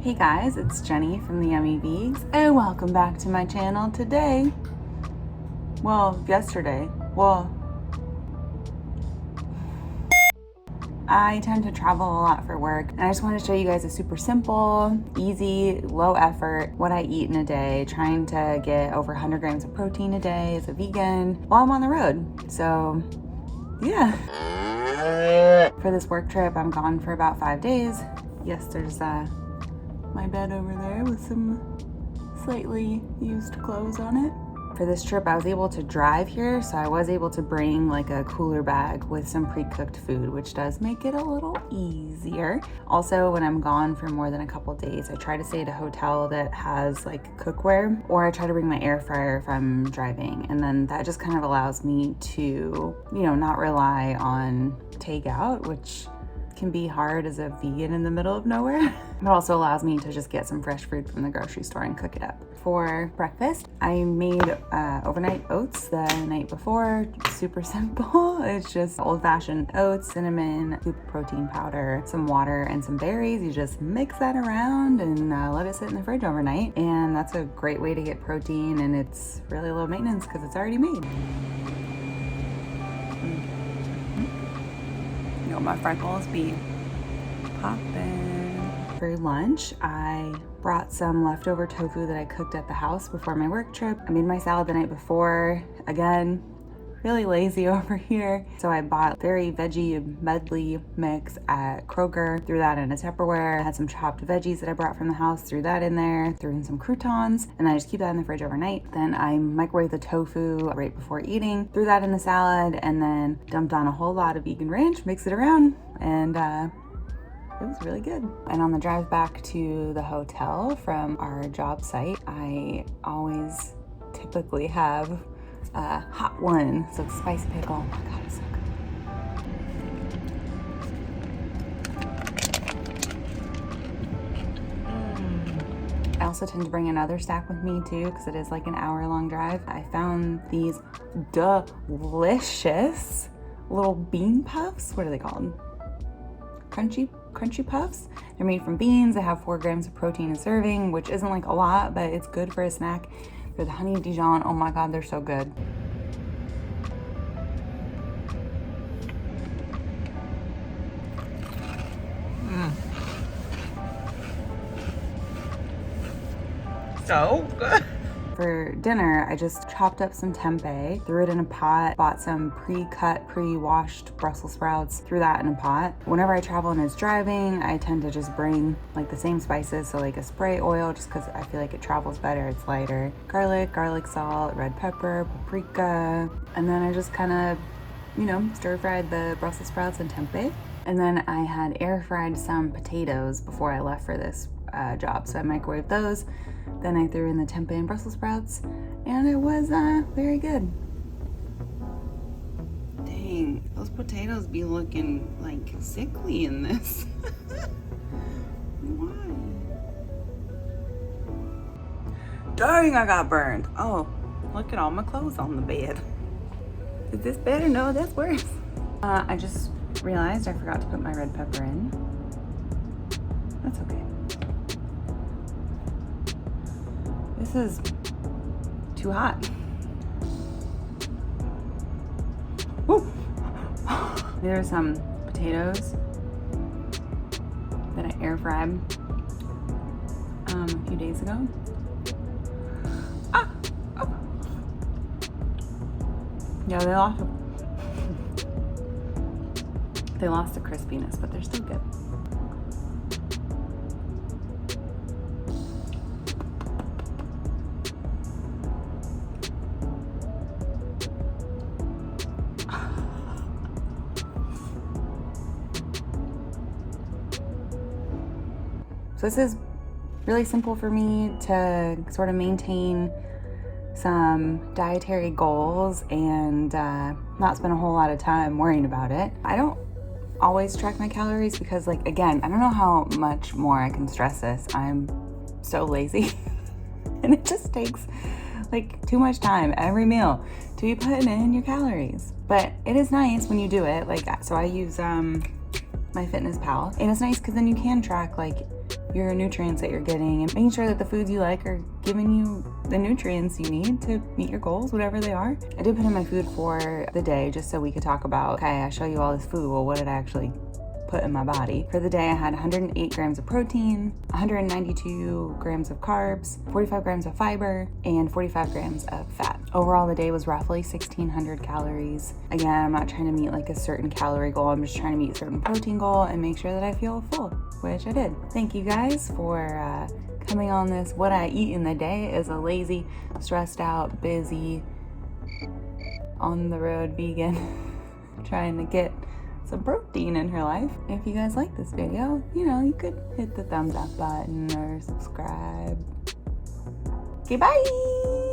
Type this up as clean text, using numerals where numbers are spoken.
Hey guys, it's Jenny from the Yummy Vegs, and welcome back to my channel today. Yesterday. I tend to travel a lot for work, and I just want to show you guys a super simple, easy, low effort, what I eat in a day, trying to get over 100 grams of protein a day as a vegan while I'm on the road. So, yeah. For this work trip, I'm gone for about 5 days. Yes, there's my bed over there with some slightly used clothes on it. For this trip, I was able to drive here, so I was able to bring like a cooler bag with some pre-cooked food, which does make it a little easier. Also, when I'm gone for more than a couple days, I try to stay at a hotel that has like cookware, or I try to bring my air fryer if I'm driving. And then that just kind of allows me to, not rely on takeout, which can be hard as a vegan in the middle of nowhere. It also allows me to just get some fresh food from the grocery store and cook it up. For breakfast, I made overnight oats the night before. Super simple. It's just old-fashioned oats, cinnamon, scoop of protein powder, some water, and some berries. You just mix that around and let it sit in the fridge overnight. And that's a great way to get protein, and it's really low maintenance because it's already made. My freckles be poppin'. For lunch, I brought some leftover tofu that I cooked at the house before my work trip. I made my salad the night before. Again, really lazy over here. So I bought very veggie medley mix at Kroger, threw that in a Tupperware. I had some chopped veggies that I brought from the house, threw that in there, threw in some croutons, and then I just keep that in the fridge overnight. Then I microwaved the tofu right before eating, threw that in the salad, and then dumped on a whole lot of vegan ranch, mixed it around, and it was really good. And on the drive back to the hotel from our job site, I always typically have hot one, so spicy pickle. Oh my god, it's so good. I also tend to bring another stack with me too, because it is like an hour-long drive. I found these delicious little bean puffs. What are they called? Crunchy puffs. They're made from beans. They have 4 grams of protein a serving, which isn't like a lot, but it's good for a snack. They're the honey Dijon. Oh my god, they're so good. So good. For dinner, I just chopped up some tempeh, threw it in a pot, bought some pre-cut, pre-washed Brussels sprouts, threw that in a pot. Whenever I travel and it's driving, I tend to just bring like the same spices, so like a spray oil, just because I feel like it travels better, it's lighter. Garlic salt, red pepper, paprika, and then I just kind of, stir-fried the Brussels sprouts and tempeh. And then I had air-fried some potatoes before I left for this job, so I microwaved those. Then I threw in the tempeh and Brussels sprouts, and it was very good. Dang, those potatoes be looking like sickly in this. Why? Dang, I got burned. Oh, look at all my clothes on the bed. Is this better? No, that's worse. I just realized I forgot to put my red pepper in. That's okay. This is too hot. Woo. There are some potatoes that I air fried a few days ago. Yeah, they lost the crispiness, but they're still good. So this is really simple for me to sort of maintain some dietary goals and not spend a whole lot of time worrying about it. I don't always track my calories because, again, I don't know how much more I can stress this. I'm so lazy and it just takes too much time every meal to be putting in your calories. But it is nice when you do it. So I use MyFitnessPal. And it's nice because then you can track like your nutrients that you're getting and making sure that the foods you like are giving you the nutrients you need to meet your goals, whatever they are. I did put in my food for the day just so we could talk about, okay, I show you all this food, well, what did I actually put in my body? For the day, I had 108 grams of protein, 192 grams of carbs, 45 grams of fiber, and 45 grams of fat. Overall, the day was roughly 1,600 calories. Again, I'm not trying to meet like a certain calorie goal. I'm just trying to meet a certain protein goal and make sure that I feel full, which I did. Thank you guys for coming on this What I Eat in the Day as a lazy, stressed out, busy, on the road vegan trying to get some protein in her life. If you guys like this video, you could hit the thumbs up button or subscribe. Okay, bye!